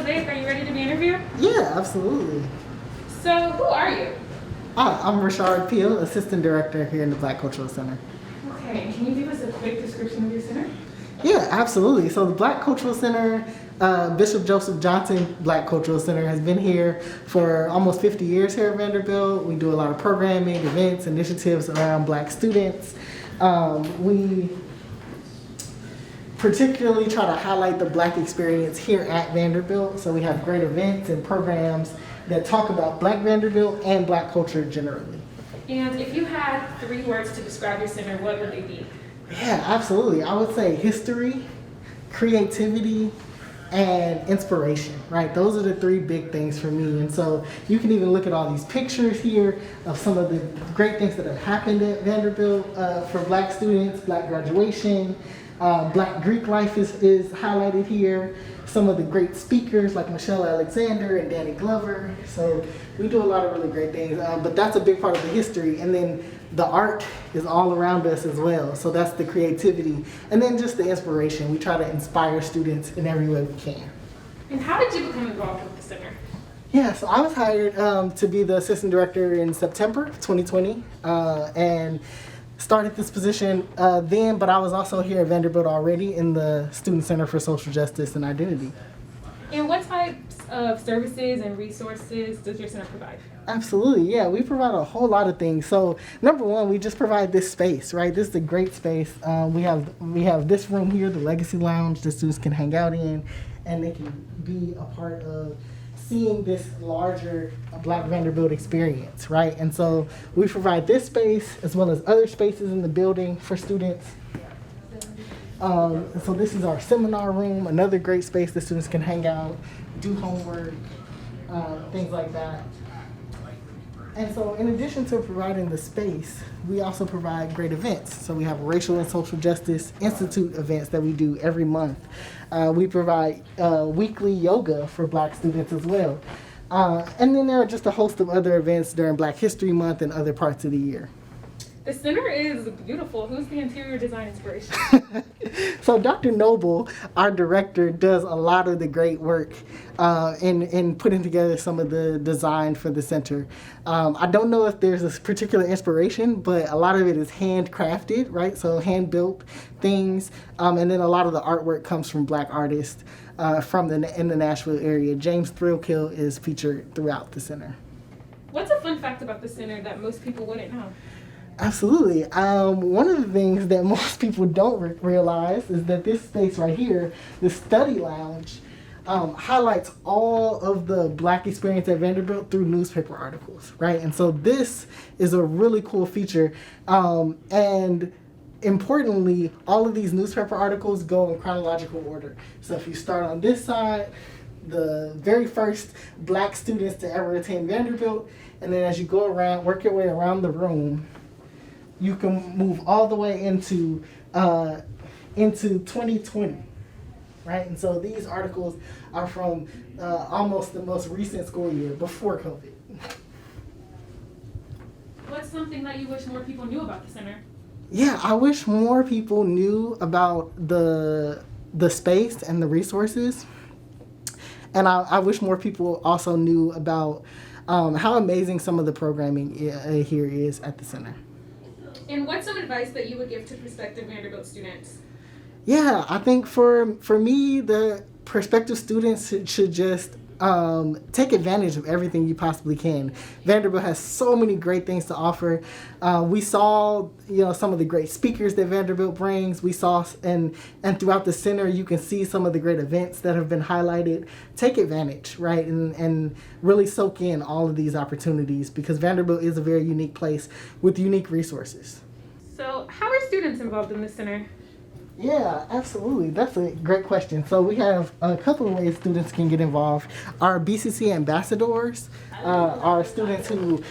Mosaic. Are you ready to be interviewed? Yeah, absolutely. So, who are you? I'm Rashard Peel, Assistant Director here in the Black Cultural Center. Okay, can you give us a quick description of your center? Yeah, absolutely. So the Black Cultural Center, Bishop Joseph Johnson Black Cultural Center has been here for almost 50 years here at Vanderbilt. We do a lot of programming, events, initiatives around Black students. We particularly try to highlight the Black experience here at Vanderbilt. So we have great events and programs that talk about Black Vanderbilt and Black culture generally. And if you had 3 words to describe your center, what would they be? Yeah, absolutely. I would say history, creativity, and inspiration, right? Those are the 3 big things for me. And so you can even look at all these pictures here of some of the great things that have happened at Vanderbilt for Black students, Black graduation, Black Greek life is highlighted here. Some of the great speakers like Michelle Alexander and Danny Glover. So we do a lot of really great things, but that's a big part of the history. And then the art is all around us as well. So that's the creativity. And then just the inspiration. We try to inspire students in every way we can. And how did you become involved with the center? Yeah, so I was hired to be the assistant director in September of 2020 and started this position then, but I was also here at Vanderbilt already in the Student Center for Social Justice and Identity. And what types of services and resources does your center provide? Absolutely, yeah. We provide a whole lot of things. So, number one, we just provide this space, right? This is a great space. We have this room here, the Legacy Lounge, that students can hang out in, and they can be a part of seeing this larger Black Vanderbilt experience, right? And so we provide this space as well as other spaces in the building for students. So this is our seminar room, another great space that students can hang out, do homework, things like that. And so in addition to providing the space, we also provide great events. So we have Racial and Social Justice Institute events that we do every month. We provide weekly yoga for Black students as well. And then there are just a host of other events during Black History Month and other parts of the year. The center is beautiful. Who's the interior design inspiration? So Dr. Noble, our director, does a lot of the great work in putting together some of the design for the center. I don't know if there's a particular inspiration, but a lot of it is handcrafted, right? So hand-built things. And then a lot of the artwork comes from Black artists in the Nashville area. James Thrillkill is featured throughout the center. What's a fun fact about the center that most people wouldn't know? Absolutely. One of the things that most people don't realize is that this space right here, the study lounge, highlights all of the Black experience at Vanderbilt through newspaper articles, right? And so this is a really cool feature. And importantly, all of these newspaper articles go in chronological order. So if you start on this side, the very first Black students to ever attend Vanderbilt, and then as you go around, work your way around the room, you can move all the way into 2020, right? And so these articles are from almost the most recent school year, before COVID. What's something that you wish more people knew about the center? Yeah, I wish more people knew about the space and the resources. And I wish more people also knew about how amazing some of the programming here is at the center. And what's some advice that you would give to prospective Vanderbilt students? Yeah, I think for me, the prospective students should just take advantage of everything you possibly can. Vanderbilt has so many great things to offer. We saw, some of the great speakers that Vanderbilt brings. We saw, and throughout the center, you can see some of the great events that have been highlighted. Take advantage, right, and really soak in all of these opportunities, because Vanderbilt is a very unique place with unique resources. So how are students involved in this center? Yeah, absolutely. That's a great question. So we have a couple of ways students can get involved. Our BCC ambassadors are students who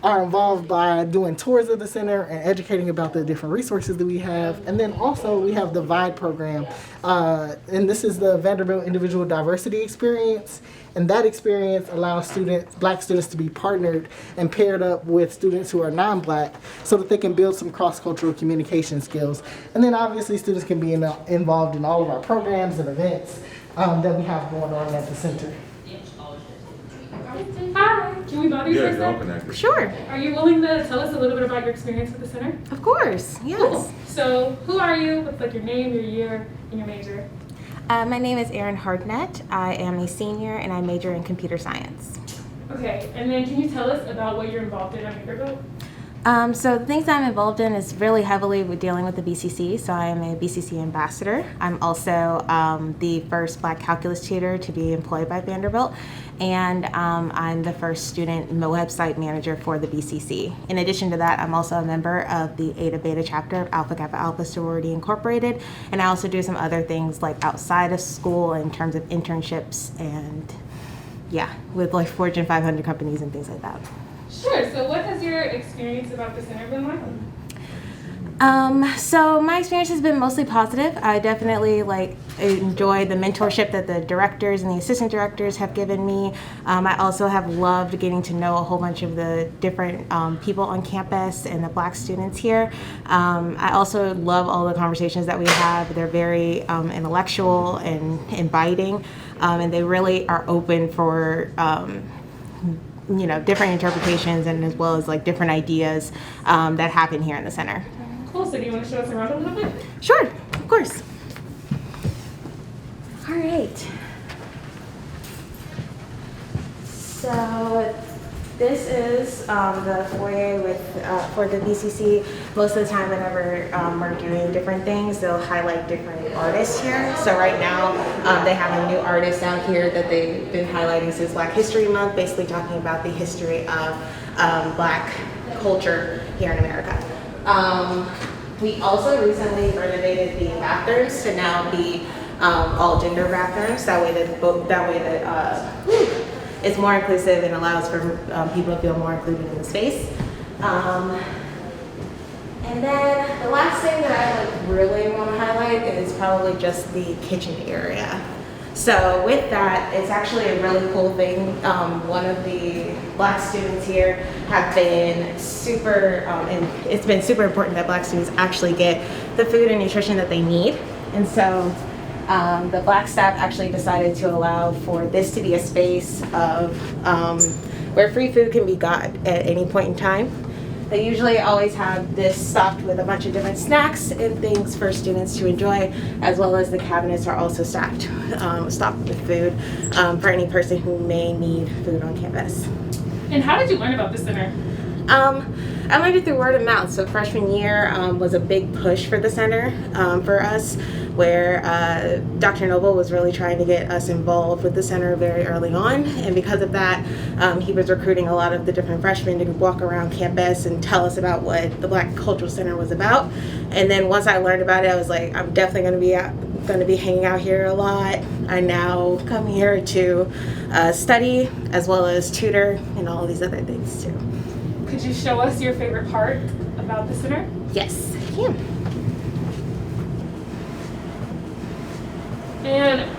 are involved by doing tours of the center and educating about the different resources that we have. And then also we have the VIDE program. And this is the Vanderbilt Individual Diversity Experience. And that experience allows Black students to be partnered and paired up with students who are non-Black so that they can build some cross-cultural communication skills. And then obviously students can be involved in all of our programs and events that we have going on at the center. Hi, can we bother you for a sec? Sure, Are you willing to tell us a little bit about your experience with the center? of course, yes. Cool. So, who are you? What's like your name, your year, and your major? My name is Erin Hardnett. I am a senior and I major in computer science. Okay, and then can you tell us about what you're involved in at Vanderbilt? So the things I'm involved in is really heavily with dealing with the BCC. So I am a BCC ambassador. I'm also the first Black calculus tutor to be employed by Vanderbilt. And I'm the first student website manager for the BCC. In addition to that, I'm also a member of the Eta Beta chapter of Alpha Kappa Alpha Sorority Incorporated. And I also do some other things like outside of school in terms of internships and with like Fortune 500 companies and things like that. Sure, so what has your experience about the center been like? So my experience has been mostly positive. I definitely enjoy the mentorship that the directors and the assistant directors have given me. I also have loved getting to know a whole bunch of the different people on campus and the Black students here. I also love all the conversations that we have. They're very intellectual and inviting, and they really are open for different interpretations and as well as different ideas that happen here in the center. Cool, so do you want to show us around a little bit? Sure, of course. All right. So this is the foyer for the BCC. Most of the time whenever we're doing different things, they'll highlight different artists here. So right now they have a new artist out here that they've been highlighting since Black History Month, basically talking about the history of Black culture here in America. We also recently renovated the bathrooms to now be all gender bathrooms. That way it's more inclusive and allows for people to feel more included in the space. And then the last thing that I really want to highlight is probably just the kitchen area. So with that, it's actually a really cool thing. One of the Black students here have been super, and it's been super important that Black students actually get the food and nutrition that they need. And so the Black staff actually decided to allow for this to be a space of where free food can be got at any point in time. They usually always have this stocked with a bunch of different snacks and things for students to enjoy, as well as the cabinets are also stocked with food for any person who may need food on campus. And how did you learn about the center? I learned it through word of mouth. So freshman year was a big push for the center for us, where Dr. Noble was really trying to get us involved with the center very early on. And because of that, he was recruiting a lot of the different freshmen to walk around campus and tell us about what the Black Cultural Center was about. And then once I learned about it, I was like, I'm definitely going to be hanging out here a lot. I now come here to study as well as tutor and all of these other things too. Could you show us your favorite part about the center? Yes, I can. And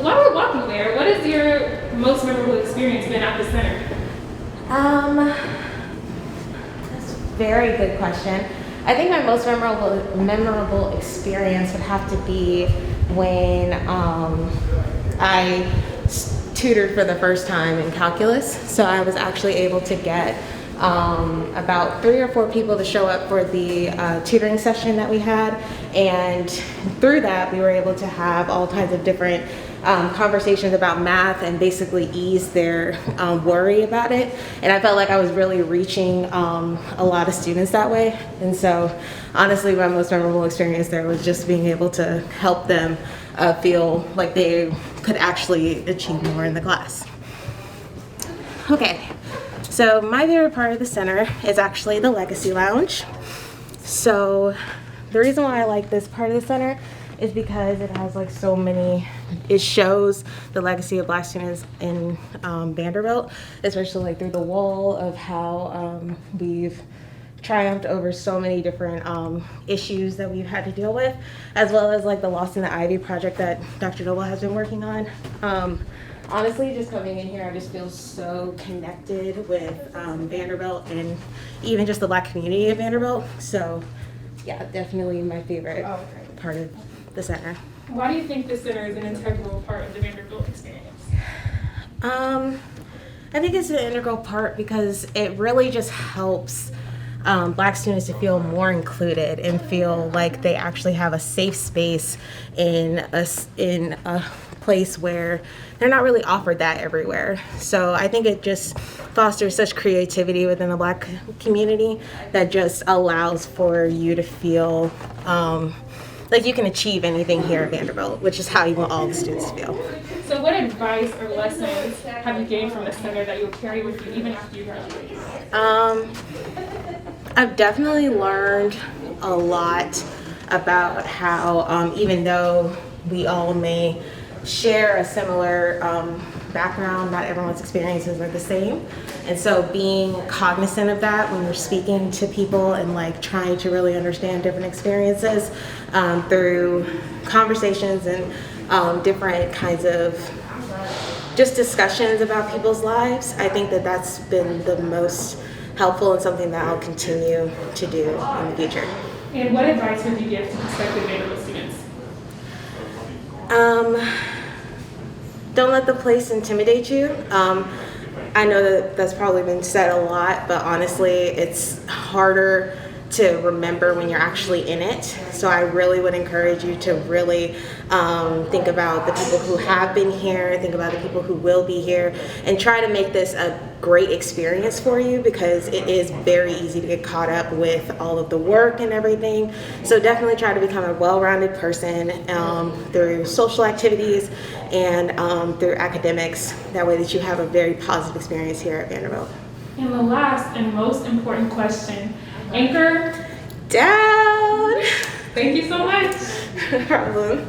while we're walking there, what has your most memorable experience been at the center? That's a very good question. I think my most memorable experience would have to be when I tutored for the first time in calculus. So I was actually able to get about 3 or 4 people to show up for the tutoring session that we had, and through that we were able to have all kinds of different conversations about math and basically ease their worry about it. And I felt like I was really reaching a lot of students that way. And so honestly, my most memorable experience there was just being able to help them feel like they could actually achieve more in the class. Okay. So my favorite part of the center is actually the Legacy Lounge. So the reason why I like this part of the center is because it has it shows the legacy of Black students in Vanderbilt, especially through the wall of how we've triumphed over so many different issues that we've had to deal with, as well as the Lost in the Ivy project that Dr. Noble has been working on. Honestly, just coming in here, I just feel so connected with Vanderbilt and even just the Black community of Vanderbilt. So yeah, definitely my favorite part of the center. Why do you think the center is an integral part of the Vanderbilt experience? I think it's an integral part because it really just helps Black students to feel more included and feel like they actually have a safe space in a place where they're not really offered that everywhere. So I think it just fosters such creativity within the Black community that just allows for you to feel like you can achieve anything here at Vanderbilt, which is how you want all the students to feel. So what advice or lessons have you gained from the center that you'll carry with you even after you graduate? I've definitely learned a lot about how even though we all may share a similar background, not everyone's experiences are the same. And so being cognizant of that when you're speaking to people and like trying to really understand different experiences through conversations and different kinds of just discussions about people's lives, I think that that's been the most helpful and something that I'll continue to do in the future. And what advice would you give to prospective Vanderbilt students? Don't let the place intimidate you. I know that that's probably been said a lot, but honestly, it's harder to remember when you're actually in it. So I really would encourage you to really think about the people who have been here, think about the people who will be here, and try to make this a great experience for you because it is very easy to get caught up with all of the work and everything. So definitely try to become a well-rounded person through social activities and through academics. That way that you have a very positive experience here at Vanderbilt. And the last and most important question, anchor Down! Thank you so much. No problem.